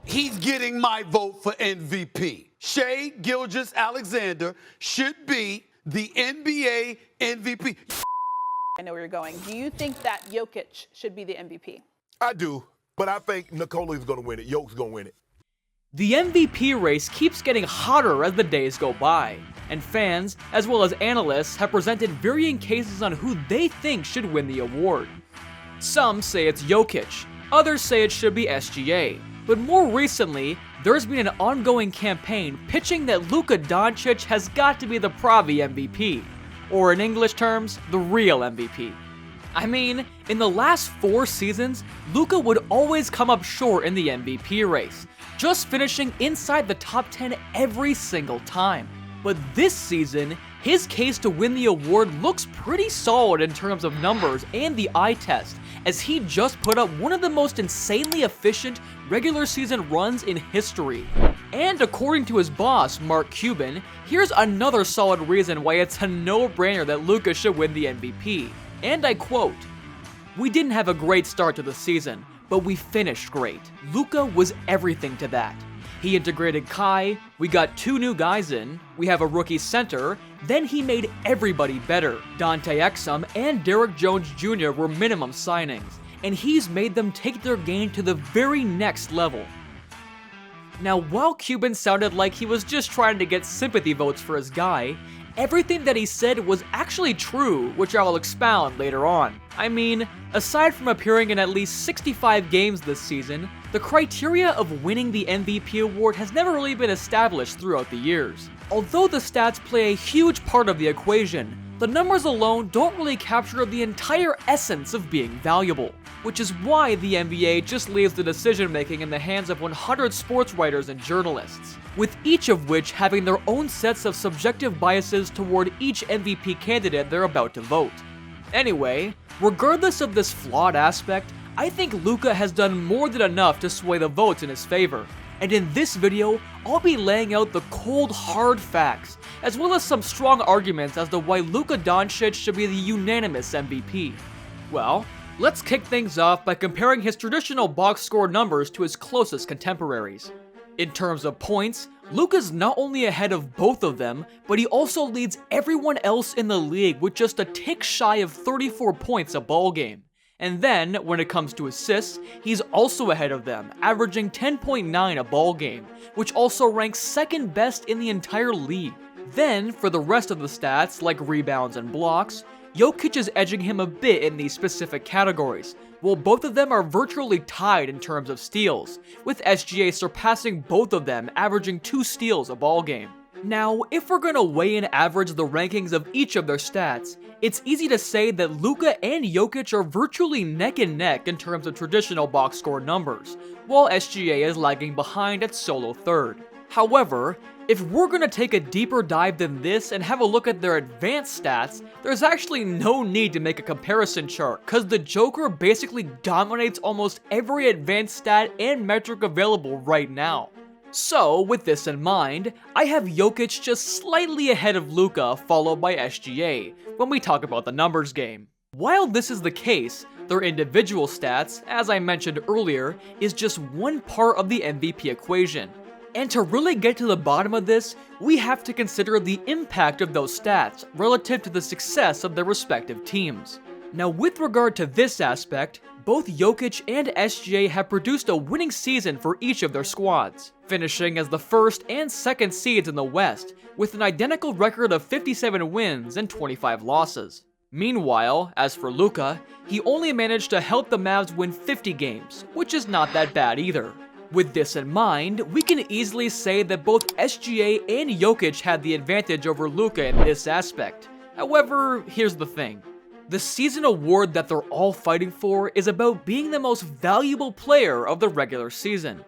He's getting my vote for MVP. Shai Gilgeous-Alexander should be the NBA MVP. I know where you're going. Do you think that Jokic should be the MVP? I do, but I think Nikola's going to win it. Jokic going to win it. The MVP race keeps getting hotter as the days go by, and fans, as well as analysts, have presented varying cases on who they think should win the award. Some say it's Jokic, others say it should be SGA, but more recently, there's been an ongoing campaign pitching that Luka Doncic has got to be the Pravi MVP, or in English terms, the real MVP. I mean, in the last 4 seasons, Luka would always come up short in the MVP race, just finishing inside the top 10 every single time. But this season, his case to win the award looks pretty solid in terms of numbers and the eye test, as he just put up one of the most insanely efficient regular season runs in history. And according to his boss, Mark Cuban, here's another solid reason why it's a no-brainer that Luka should win the MVP. And I quote, "We didn't have a great start to the season, but we finished great. Luka was everything to that. He integrated Kai, we got 2 new guys in, we have a rookie center, then he made everybody better. Dante Exum and Derrick Jones Jr. were minimum signings, and he's made them take their game to the very next level." Now, while Cuban sounded like he was just trying to get sympathy votes for his guy, everything that he said was actually true, which I'll expound later on. I mean, aside from appearing in at least 65 games this season, the criteria of winning the MVP award has never really been established throughout the years. Although the stats play a huge part of the equation, the numbers alone don't really capture the entire essence of being valuable, which is why the NBA just leaves the decision-making in the hands of 100 sports writers and journalists, with each of which having their own sets of subjective biases toward each MVP candidate they're about to vote. Anyway, regardless of this flawed aspect, I think Luka has done more than enough to sway the votes in his favor, and in this video, I'll be laying out the cold, hard facts, as well as some strong arguments as to why Luka Doncic should be the unanimous MVP. Well, let's kick things off by comparing his traditional box score numbers to his closest contemporaries. In terms of points, Luka's not only ahead of both of them, but he also leads everyone else in the league with just a tick shy of 34 points a ball game. And then, when it comes to assists, he's also ahead of them, averaging 10.9 a ball game, which also ranks second best in the entire league. Then, for the rest of the stats, like rebounds and blocks, Jokic is edging him a bit in these specific categories, while both of them are virtually tied in terms of steals, with SGA surpassing both of them, averaging 2 steals a ball game. Now, if we're gonna weigh and average the rankings of each of their stats, it's easy to say that Luka and Jokic are virtually neck and neck in terms of traditional box score numbers, while SGA is lagging behind at solo third. However, if we're gonna take a deeper dive than this and have a look at their advanced stats, there's actually no need to make a comparison chart, cause the Joker basically dominates almost every advanced stat and metric available right now. So, with this in mind, I have Jokic just slightly ahead of Luka, followed by SGA, when we talk about the numbers game. While this is the case, their individual stats, as I mentioned earlier, is just one part of the MVP equation. And to really get to the bottom of this, we have to consider the impact of those stats relative to the success of their respective teams. Now, with regard to this aspect, both Jokic and SGA have produced a winning season for each of their squads, finishing as the first and second seeds in the West, with an identical record of 57 wins and 25 losses. Meanwhile, as for Luka, he only managed to help the Mavs win 50 games, which is not that bad either. With this in mind, we can easily say that both SGA and Jokic had the advantage over Luka in this aspect. However, here's the thing. The season award that they're all fighting for is about being the most valuable player of the regular season.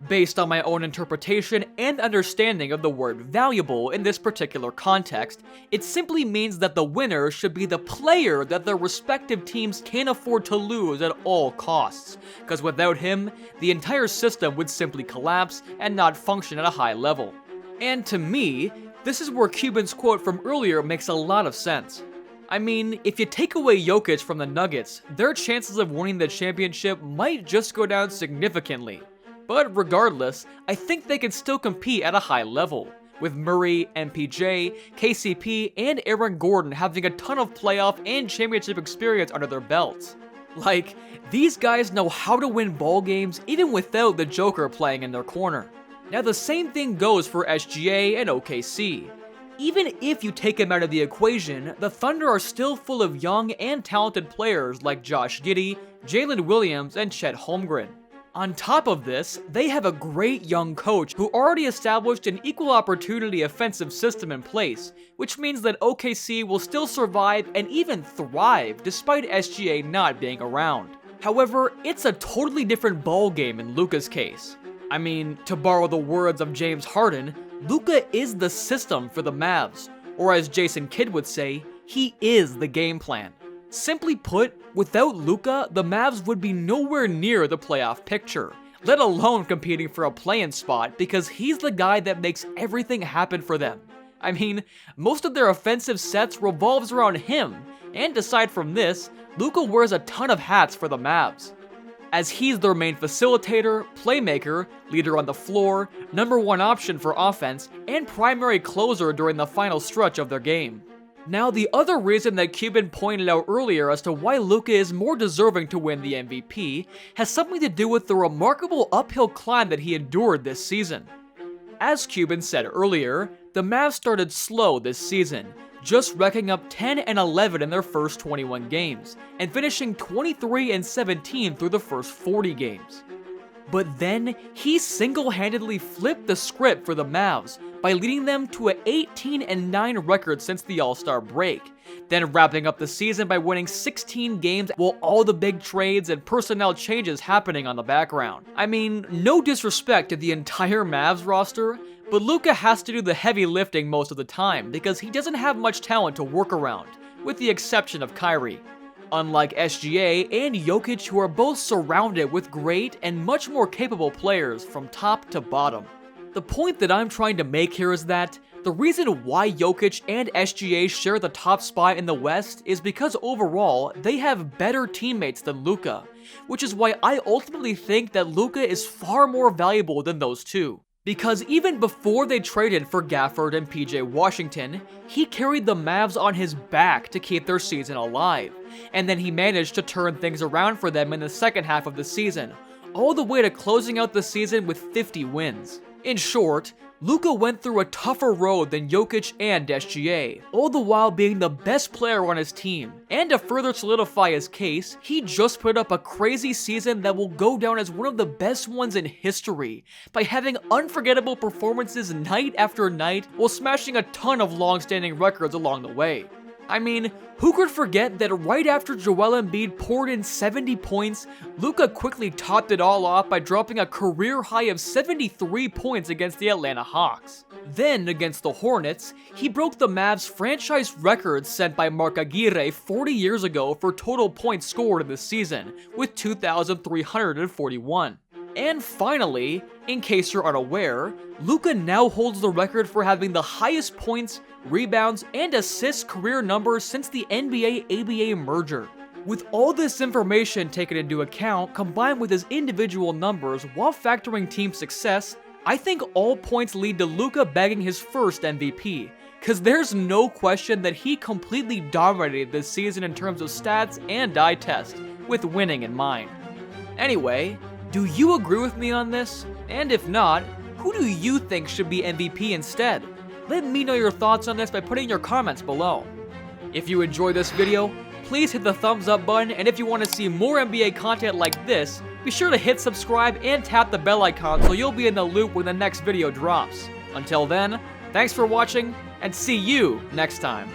Based on my own interpretation and understanding of the word valuable in this particular context, it simply means that the winner should be the player that their respective teams can't afford to lose at all costs, because without him, the entire system would simply collapse and not function at a high level. And to me, this is where Cuban's quote from earlier makes a lot of sense. I mean, if you take away Jokic from the Nuggets, their chances of winning the championship might just go down significantly. But regardless, I think they can still compete at a high level, with Murray, MPJ, KCP, and Aaron Gordon having a ton of playoff and championship experience under their belts. Like, these guys know how to win ball games even without the Joker playing in their corner. Now the same thing goes for SGA and OKC. Even if you take him out of the equation, the Thunder are still full of young and talented players like Josh Giddey, Jalen Williams, and Chet Holmgren. On top of this, they have a great young coach who already established an equal opportunity offensive system in place, which means that OKC will still survive and even thrive despite SGA not being around. However, it's a totally different ballgame in Luka's case. I mean, to borrow the words of James Harden, Luka is the system for the Mavs, or as Jason Kidd would say, he is the game plan. Simply put, without Luka, the Mavs would be nowhere near the playoff picture, let alone competing for a play-in spot because he's the guy that makes everything happen for them. I mean, most of their offensive sets revolves around him, and aside from this, Luka wears a ton of hats for the Mavs, as he's their main facilitator, playmaker, leader on the floor, #1 option for offense, and primary closer during the final stretch of their game. Now, the other reason that Cuban pointed out earlier as to why Luka is more deserving to win the MVP has something to do with the remarkable uphill climb that he endured this season. As Cuban said earlier, the Mavs started slow this season, just racking up 10 and 11 in their first 21 games, and finishing 23 and 17 through the first 40 games. But then, he single-handedly flipped the script for the Mavs by leading them to an 18 and 9 record since the All-Star break, then wrapping up the season by winning 16 games while all the big trades and personnel changes happening on the background. I mean, no disrespect to the entire Mavs roster, but Luka has to do the heavy lifting most of the time because he doesn't have much talent to work around, with the exception of Kyrie. Unlike SGA and Jokic, who are both surrounded with great and much more capable players from top to bottom. The point that I'm trying to make here is that the reason why Jokic and SGA share the top spot in the West is because overall, they have better teammates than Luka, which is why I ultimately think that Luka is far more valuable than those two. Because even before they traded for Gafford and PJ Washington, he carried the Mavs on his back to keep their season alive, and then he managed to turn things around for them in the second half of the season, all the way to closing out the season with 50 wins. In short, Luka went through a tougher road than Jokic and SGA, all the while being the best player on his team. And to further solidify his case, he just put up a crazy season that will go down as one of the best ones in history, by having unforgettable performances night after night while smashing a ton of long-standing records along the way. I mean, who could forget that right after Joel Embiid poured in 70 points, Luka quickly topped it all off by dropping a career high of 73 points against the Atlanta Hawks. Then, against the Hornets, he broke the Mavs' franchise record set by Mark Aguirre 40 years ago for total points scored in the season, with 2,341. And finally, in case you're unaware, Luka now holds the record for having the highest points, rebounds, and assists career numbers since the NBA-ABA merger. With all this information taken into account, combined with his individual numbers while factoring team success, I think all points lead to Luka bagging his first MVP, cause there's no question that he completely dominated this season in terms of stats and eye test, with winning in mind. Anyway, do you agree with me on this? And if not, who do you think should be MVP instead? Let me know your thoughts on this by putting your comments below. If you enjoyed this video, please hit the thumbs up button, and if you want to see more NBA content like this, be sure to hit subscribe and tap the bell icon so you'll be in the loop when the next video drops. Until then, thanks for watching, and see you next time.